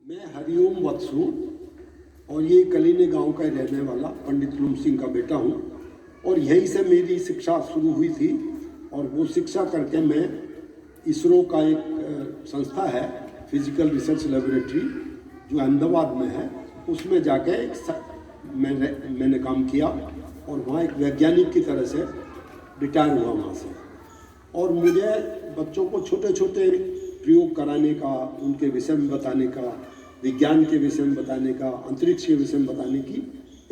मैं हरिओम वत्स हूँ और ये कलीने गांव का रहने वाला पंडित लूम सिंह का बेटा हूँ और यहीं से मेरी शिक्षा शुरू हुई थी। और वो शिक्षा करके मैं इसरो का एक संस्था है फिजिकल रिसर्च लेबोरेटरी जो अहमदाबाद में है, उसमें जाके मैंने काम किया और वहाँ एक वैज्ञानिक की तरह से रिटायर हुआ वहाँ से। और मुझे बच्चों को छोटे छोटे प्रयोग कराने का, उनके विषय में बताने का, विज्ञान के विषय में बताने का, अंतरिक्ष के विषय में बताने की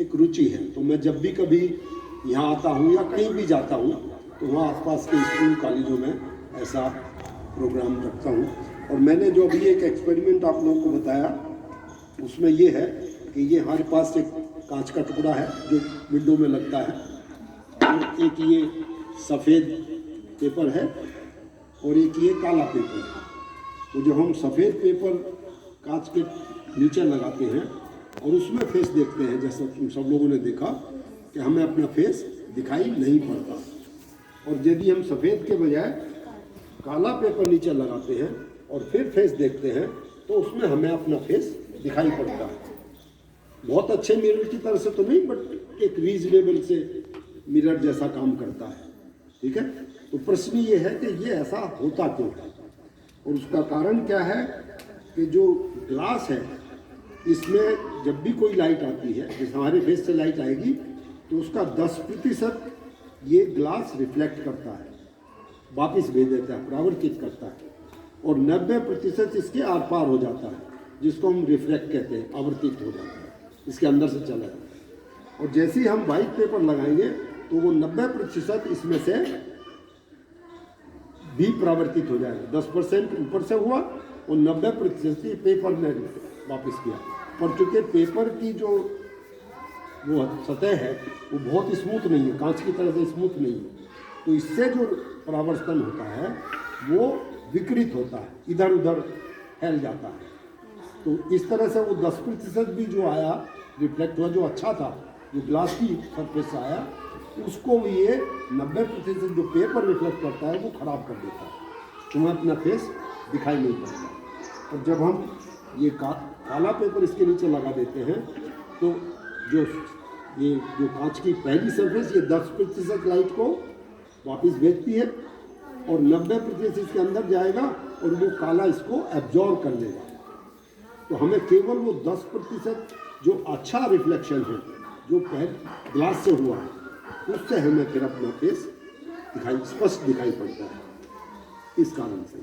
एक रुचि है। तो मैं जब भी कभी यहाँ आता हूँ या कहीं भी जाता हूँ तो वहाँ आसपास के स्कूल कॉलेजों में ऐसा प्रोग्राम रखता हूँ। और मैंने जो अभी एक एक्सपेरिमेंट आप लोगों को बताया उसमें ये है कि ये हमारे पास एक कांच का टुकड़ा है जो विंडो में लगता है, और एक ये सफ़ेद पेपर है और एक ये काला पेपर है। तो जो हम सफ़ेद पेपर कांच के नीचे लगाते हैं और उसमें फेस देखते हैं, जैसा तुम सब लोगों ने देखा कि हमें अपना फेस दिखाई नहीं पड़ता। और यदि हम सफ़ेद के बजाय काला पेपर नीचे लगाते हैं और फिर फेस देखते हैं तो उसमें हमें अपना फेस दिखाई पड़ता है। बहुत अच्छे मिरर की तरह से तो नहीं, बट एक रीजनेबल से मिरर जैसा काम करता है। ठीक है, तो प्रश्न ये है कि ये ऐसा होता क्यों है, और उसका कारण क्या है कि जो ग्लास है इसमें जब भी कोई लाइट आती है, जैसे हमारे फेस से लाइट आएगी तो उसका 10% ये ग्लास रिफ्लेक्ट करता है, वापस भेज देता है, परावर्तित करता है, और 90% इसके आर पार हो जाता है, जिसको हम रिफ्लेक्ट कहते हैं, आवर्तित हो जाता है, इसके अंदर से चला जाता है। और जैसे ही हम वाइट पेपर लगाएंगे तो वो 90% इसमें से भी परावर्तित हो जाएगा। 10% ऊपर से हुआ और 90% पेपर ने वापस किया। पर चूंकि पेपर की जो वो सतह है वो बहुत स्मूथ नहीं है, कांच की तरह से स्मूथ नहीं है, तो इससे जो परावर्तन होता है वो विकृत होता है, इधर उधर फैल जाता है। तो इस तरह से वो 10% भी जो आया रिफ्लेक्ट हुआ, जो अच्छा था, जो ग्लास की सरफेस से आया, उसको भी ये 90% जो पेपर रिफ्लेक्ट करता है वो खराब कर देता है, तुम्हें अपना फेस दिखाई नहीं पड़ता। और जब हम ये काला पेपर इसके नीचे लगा देते हैं तो ये जो कांच की पहली सरफेस ये 10% लाइट को वापस भेजती है और 90% इसके अंदर जाएगा और वो काला इसको एब्जॉर्ब कर लेगा। तो हमें केवल वो 10% जो अच्छा रिफ्लेक्शन है जो पहले ग्लास से हुआ है उससे हमें फिर अपना फेस स्पष्ट दिखाई पड़ता है, इस कारण से।